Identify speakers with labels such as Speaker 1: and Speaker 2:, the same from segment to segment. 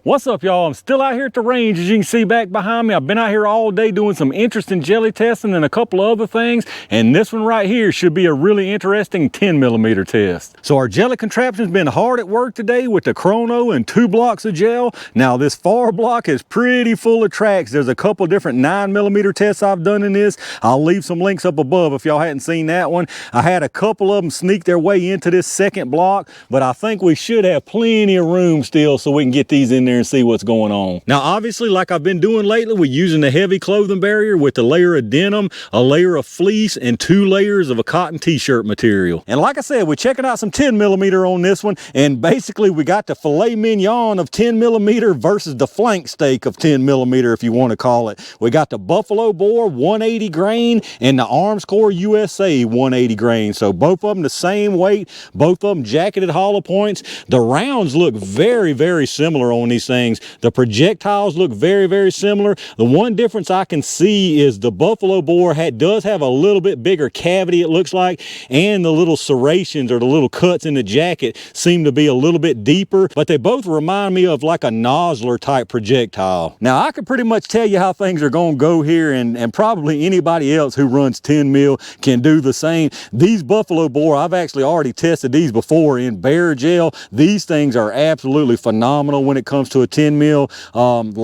Speaker 1: What's up, y'all? I'm still out here at the range, as you can see back behind me. I've been out here all day doing some interesting jelly testing and a couple of other things, and this one right here should be a really interesting 10mm test. So our jelly contraption's been hard at work today with the chrono and 2 blocks of gel. Now this far block is pretty full of tracks. There's a couple different 9mm tests I've done in this. I'll leave some links up above if y'all hadn't seen that one. I had a couple of them sneak their way into this second block, but I think we should have plenty of room still so we can get these in there and see what's going on. Now obviously, like I've been doing lately, we're using the heavy clothing barrier with a layer of denim, a layer of fleece, and 2 layers of a cotton t-shirt material. And like I said, we're checking out some 10mm on this one, and basically we got the filet mignon of 10mm versus the flank steak of 10mm, if you want to call it. We got the buffalo bore 180 grain and the Armscor USA 180 grain. So both of them the same weight, both of them jacketed hollow points. The rounds look very, very similar on these things. The projectiles look very, very similar. The one difference I can see is the buffalo bore does have a little bit bigger cavity, it looks like, and the little serrations or the little cuts in the jacket seem to be a little bit deeper, but they both remind me of like a nozzler type projectile. Now I can pretty much tell you how things are going to go here, and probably anybody else who runs 10 mil can do the same. These buffalo bore, I've actually already tested these before in bare gel. These things are absolutely phenomenal when it comes to a 10 mil.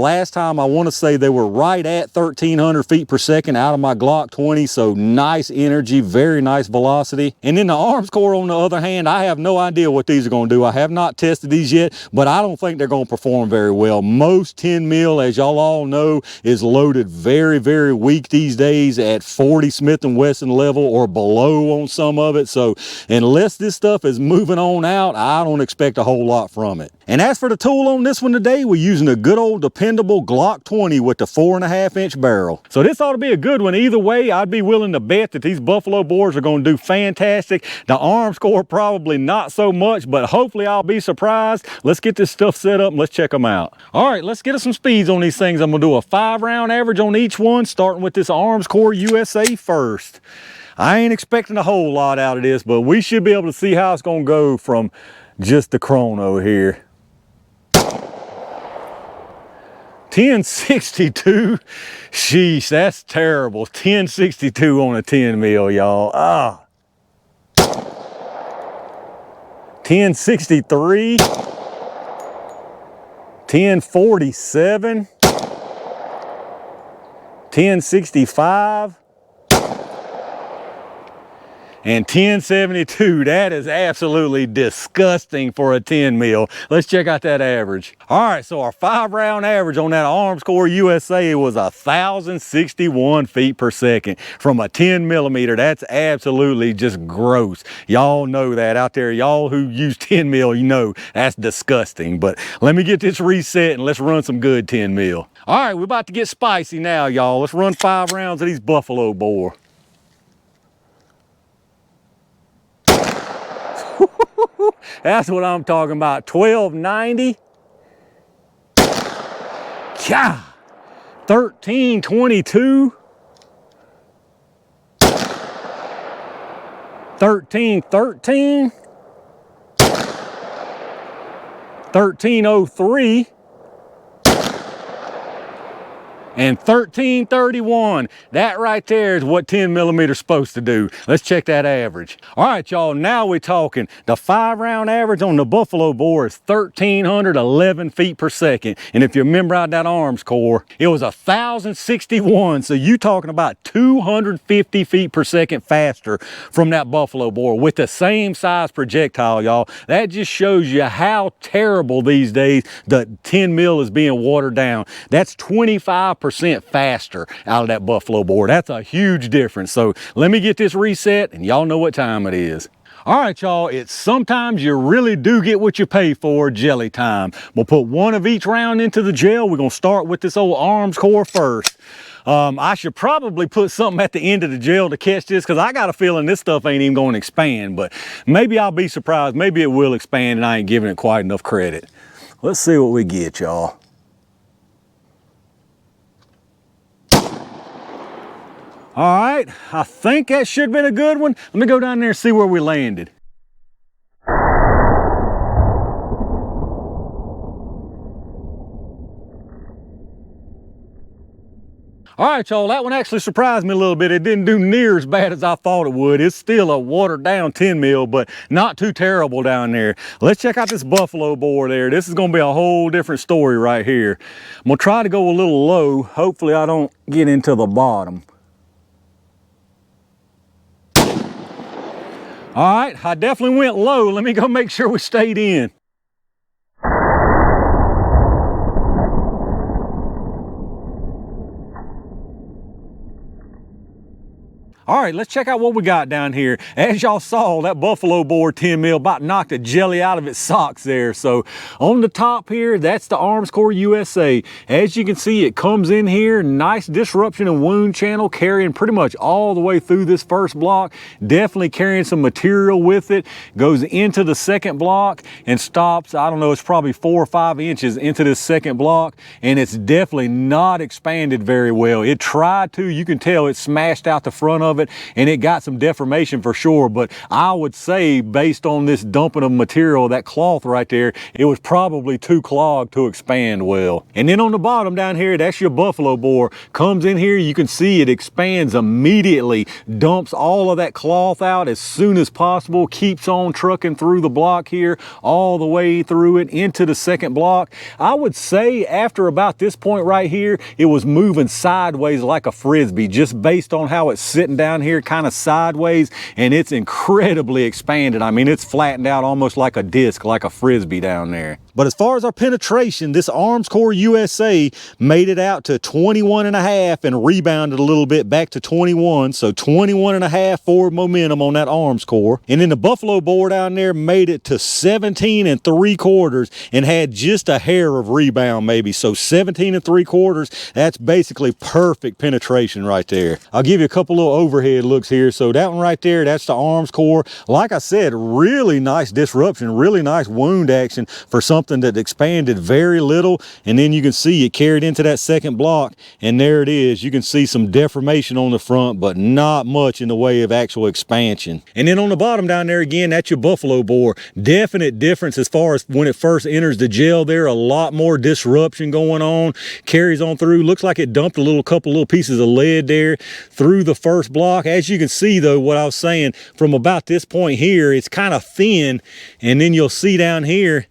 Speaker 1: Last time I want to say they were right at 1300 feet per second out of my Glock 20, so nice energy, very nice velocity. And then the Armscor, on the other hand, I have no idea what these are going to do. I have not tested these yet, but I don't think they're going to perform very well. Most 10 mil, as y'all all know, is loaded very, very weak these days at 40 Smith & Wesson level or below on some of it. So unless this stuff is moving on out, I don't expect a whole lot from it. And as for the tool on this one today, we're using a good old dependable Glock 20 with the 4.5-inch barrel. So this ought to be a good one. Either way, I'd be willing to bet that these buffalo bores are going to do fantastic. The Armscor probably not so much, but hopefully I'll be surprised. Let's get this stuff set up and let's check them out. All right, let's get us some speeds on these things. I'm going to do a 5-round average on each one, starting with this Armscor USA first. I ain't expecting a whole lot out of this, but we should be able to see how it's going to go from just the chrono here. 1062, sheesh, that's terrible. 1062 on a 10 mil, y'all. 1063, 1047, 1065, and 1072. That is absolutely disgusting for a 10 mil. Let's check out that average. All right, so our 5-round average on that Armscor USA was 1,061 feet per second from a 10mm. That's absolutely just gross. Y'all know that out there. Y'all who use 10 mil, you know that's disgusting. But let me get this reset and let's run some good 10 mil. All right, we're about to get spicy now, y'all. Let's run 5 rounds of these buffalo bore. That's what I'm talking about. 1290. Yeah. 1322. 1313. 1303. And 1331. That right there is what 10mm is supposed to do. Let's check that average. All right, y'all, now we're talking. The 5-round average on the buffalo bore is 1,311 feet per second. And if you remember out that Armscor, it was 1,061. So you talking about 250 feet per second faster from that buffalo bore with the same size projectile, y'all. That just shows you how terrible these days the 10 mil is being watered down. That's 25% faster out of that buffalo bore. That's a huge difference. So let me get this reset and y'all know what time it is. All right, y'all, it's sometimes you really do get what you pay for, jelly time. We'll put 1 of each round into the gel. We're gonna start with this old Armscor first. I should probably put something at the end of the gel to catch this, because I got a feeling this stuff ain't even going to expand, but maybe I'll be surprised. Maybe it will expand and I ain't giving it quite enough credit. Let's see what we get, y'all. All right, I think that should have been a good one. Let me go down there and see where we landed. All right, y'all, that one actually surprised me a little bit. It didn't do near as bad as I thought it would. It's still a watered down 10 mil, but not too terrible down there. Let's check out this buffalo bore there. This is gonna be a whole different story right here. I'm gonna try to go a little low. Hopefully I don't get into the bottom. All right, I definitely went low. Let me go make sure we stayed in. All right, let's check out what we got down here. As y'all saw, that buffalo bore 10 mil about knocked the jelly out of its socks there. So on the top here, that's the Armscor USA. As you can see, it comes in here, nice disruption and wound channel, carrying pretty much all the way through this first block. Definitely carrying some material with it. Goes into the second block and stops, I don't know, it's probably 4 or 5 inches into this second block. And it's definitely not expanded very well. It tried to, you can tell it smashed out the front of it, and it got some deformation for sure, but I would say based on this dumping of material, that cloth right there, it was probably too clogged to expand well. And then on the bottom down here, that's your buffalo bore. Comes in here, you can see it expands immediately, dumps all of that cloth out as soon as possible, keeps on trucking through the block here, all the way through it into the second block. I would say after about this point right here, it was moving sideways like a Frisbee, just based on how it's sitting down here kind of sideways, and it's incredibly expanded. I mean, it's flattened out almost like a disc, like a Frisbee down there. But as far as our penetration, this Armscor USA made it out to 21.5 and rebounded a little bit back to 21. So 21.5 forward momentum on that Armscor. And then the buffalo bore down there made it to 17.75 and had just a hair of rebound maybe. So 17.75, that's basically perfect penetration right there. I'll give you a couple little overhead looks here. So that one right there, that's the Armscor. Like I said, really nice disruption, really nice wound action for something that expanded very little. And then you can see it carried into that second block, and there it is. You can see some deformation on the front, but not much in the way of actual expansion. And then on the bottom down there again, that's your buffalo bore. Definite difference as far as when it first enters the gel there. A lot more disruption going on, carries on through. Looks like it dumped a couple little pieces of lead there through the first block. As you can see though, what I was saying, from about this point here, it's kind of thin, and then you'll see down here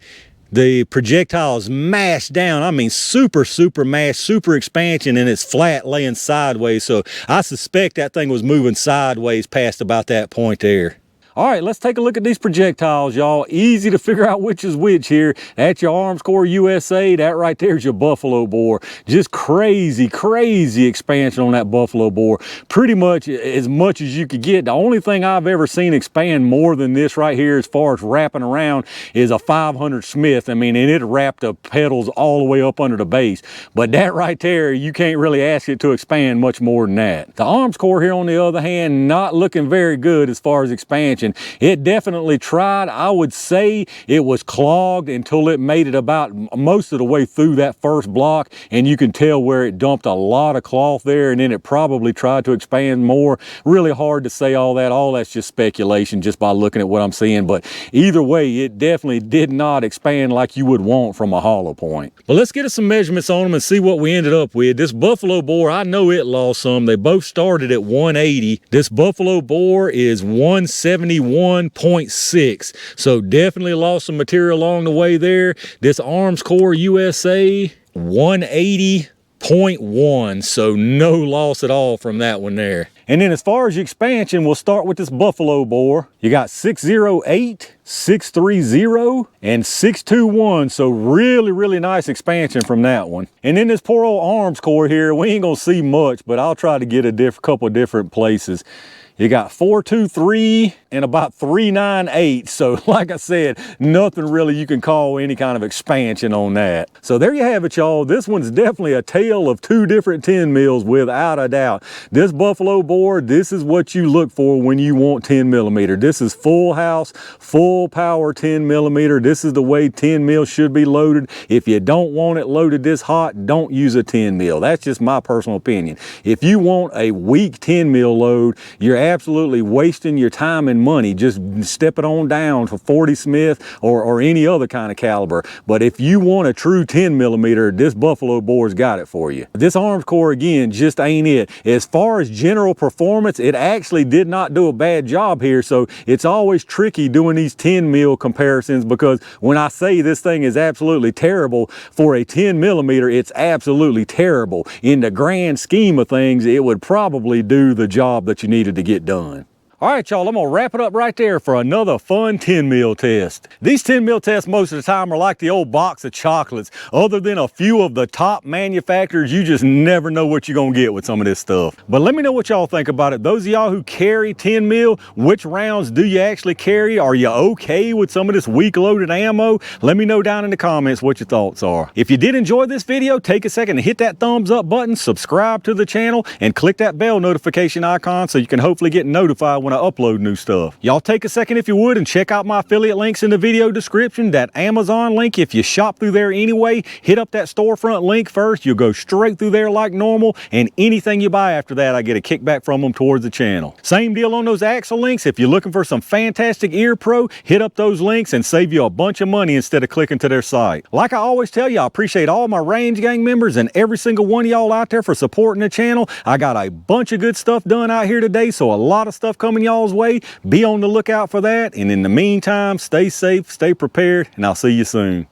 Speaker 1: the projectiles mashed down. I mean, super mashed, super expansion, and it's flat laying sideways. So I suspect that thing was moving sideways past about that point there. All right, let's take a look at these projectiles, y'all. Easy to figure out which is which here. That's your Armscor USA. That right there is your buffalo bore. Just crazy expansion on that buffalo bore. Pretty much as you could get. The only thing I've ever seen expand more than this right here as far as wrapping around is a 500 Smith. I mean, and it wrapped the pedals all the way up under the base. But that right there, you can't really ask it to expand much more than that. The Armscor here, on the other hand, not looking very good as far as expansion. It definitely tried. I would say it was clogged until it made it about most of the way through that first block, and you can tell where it dumped a lot of cloth there, and then it probably tried to expand more. Really hard to say all that. All that's just speculation just by looking at what I'm seeing, but either way, it definitely did not expand like you would want from a hollow point. But let's get us some measurements on them and see what we ended up with. This buffalo bore, I know it lost some. They both started at 180. This buffalo bore is 171.6, so definitely lost some material along the way there. This Armscor USA, 180.1, so no loss at all from that one there. And then as far as your expansion, we'll start with this buffalo bore. You got 608, 630, and 621, so really nice expansion from that one. And then this poor old Armscor here, we ain't gonna see much, but I'll try to get a couple of different places. You got 423 and about 398. So like I said, nothing really you can call any kind of expansion on that. So there you have it, y'all. This one's definitely a tale of two different 10 mils without a doubt. This buffalo bore, this is what you look for when you want 10 millimeter. This is full house, full power 10 millimeter. This is the way 10 mil should be loaded. If you don't want it loaded this hot, don't use a 10 mil. That's just my personal opinion. If you want a weak 10 mil load, you're absolutely wasting your time and money. Just step it on down to 40 Smith or any other kind of caliber. But if you want a true 10 millimeter, this Buffalo bore's got it for you. This Armscor, again, just ain't it. As far as general performance, it actually did not do a bad job here. So it's always tricky doing these 10 mil comparisons, because when I say this thing is absolutely terrible for a 10 millimeter, it's absolutely terrible. In the grand scheme of things, it would probably do the job that you needed to get done. All right, y'all, I'm gonna wrap it up right there for another fun 10 mil test. These 10 mil tests most of the time are like the old box of chocolates. Other than a few of the top manufacturers, you just never know what you're gonna get with some of this stuff. But let me know what y'all think about it. Those of y'all who carry 10 mil, which rounds do you actually carry? Are you okay with some of this weak loaded ammo? Let me know down in the comments what your thoughts are. If you did enjoy this video, take a second to hit that thumbs up button, subscribe to the channel, and click that bell notification icon so you can hopefully get notified when I upload new stuff. Y'all take a second if you would and check out my affiliate links in the video description. That Amazon link, if you shop through there anyway, hit up that storefront link first. You'll go straight through there like normal, and anything you buy after that, I get a kickback from them towards the channel. Same deal on those Axle links. If you're looking for some fantastic ear pro, hit up those links and save you a bunch of money instead of clicking to their site. Like I always tell you, I appreciate all my Range Gang members and every single one of y'all out there for supporting the channel. I got a bunch of good stuff done out here today, so a lot of stuff coming y'all's way. Be on the lookout for that, and in the meantime, stay safe, stay prepared, and I'll see you soon.